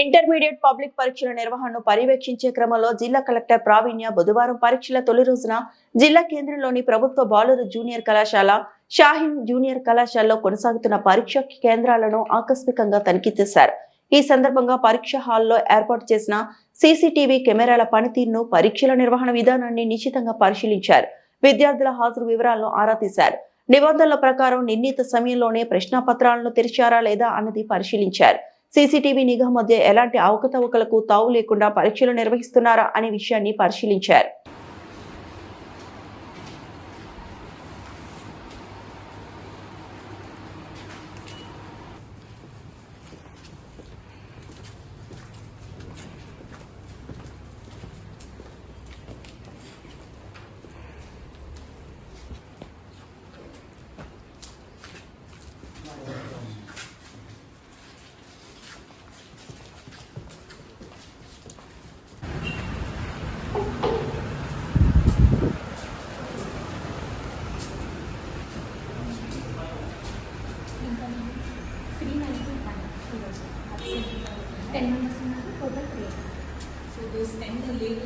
Intermediate public పరీక్షల నిర్వహణను పర్యవేక్షించే క్రమంలో జిల్లా కలెక్టర్ ప్రావీణ్య బుధవారం పరీక్షల తొలి రోజున జిల్లా కేంద్రంలోని ప్రభుత్వ బాలుర జూనియర్ కళాశాల, షాహీన్ జూనియర్ కళాశాలలో కొనసాగుతున్న పరీక్ష కేంద్రాలను ఆకస్మికంగా తనిఖీ చేశారు. ఈ సందర్భంగా పరీక్ష హాల్లో ఏర్పాటు చేసిన సీసీటీవీ కెమెరాల పనితీరును, పరీక్షల నిర్వహణ విధానాన్ని నిశితంగా పరిశీలించారు. విద్యార్థుల హాజరు వివరాలను ఆరా తీశారు. నిబంధనల ప్రకారం నిర్ణీత సమయంలోనే ప్రశ్నాపత్రాలను తెరిచారా లేదా అన్నది పరిశీలించారు. సీసీటీవీ నిఘా మధ్య ఎలాంటి అవకతవకలకు తావు లేకుండా పరీక్షలు నిర్వహిస్తున్నారా అనే విషయాన్ని పరిశీలించారు. So those 10 are late.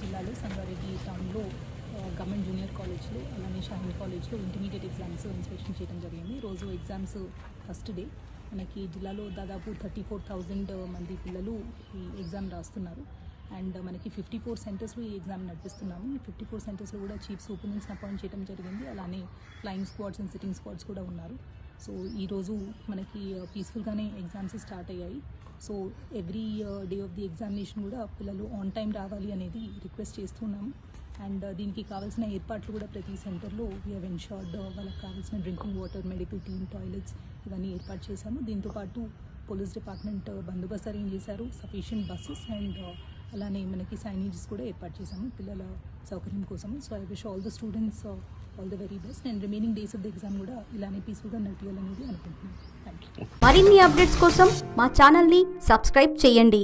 జిల్లాలో సంగారెడ్డి టౌన్లో గవర్నమెంట్ జూనియర్ కాలేజ్లో అలానే షాహీన్ కాలేజ్లో ఇంటర్మీడియట్ ఎగ్జామ్స్ ఇన్స్పెక్షన్ చేయడం జరిగింది. రోజు ఎగ్జామ్స్ ఫస్ట్ డే మనకి జిల్లాలో దాదాపు 34,000 మంది పిల్లలు ఈ ఎగ్జామ్ రాస్తున్నారు. అండ్ మనకి 54 సెంటర్స్లో ఈ ఎగ్జామ్ నడిపిస్తున్నాము. ఈ 54 సెంటర్స్లో కూడా చీఫ్ సూపరింటెండెంట్స్ని అపాయింట్ చేయడం జరిగింది. అలానే flying squads and sitting squads కూడా ఉన్నారు. సో ఈరోజు మనకి పీస్ఫుల్గానే ఎగ్జామ్స్ స్టార్ట్ అయ్యాయి. So every day of the examination కూడా పిల్లలు ఆన్ టైం రావాలి అనేది రిక్వెస్ట్ చేస్తున్నాము. అండ్ దీనికి కావాల్సిన ఏర్పాట్లు కూడా ప్రతి సెంటర్లో వీ హ్యావ్ ఎన్షూర్డ్ వాళ్ళకి కావాల్సిన drinking water, medical team, toilets ఇవన్నీ ఏర్పాటు చేశాము. దీంతోపాటు పోలీస్ డిపార్ట్మెంట్ బందోబస్తు అరేంజ్ చేశారు, సఫిషియంట్ బస్సెస్ అండ్ అలానే మనకి సైనేజెస్ కూడా ఏర్పాటు చేశాము పిల్లల సౌకర్యం కోసము. So I wish all the students all the very best and remaining days of the exam కూడా ఇలానే పీస్ఫుల్గా నడిపించాలనేది అనుకుంటున్నాను. Thank you. మరిన్ని అప్డేట్స్ కోసం మా ఛానల్ని సబ్స్క్రైబ్ చేయండి.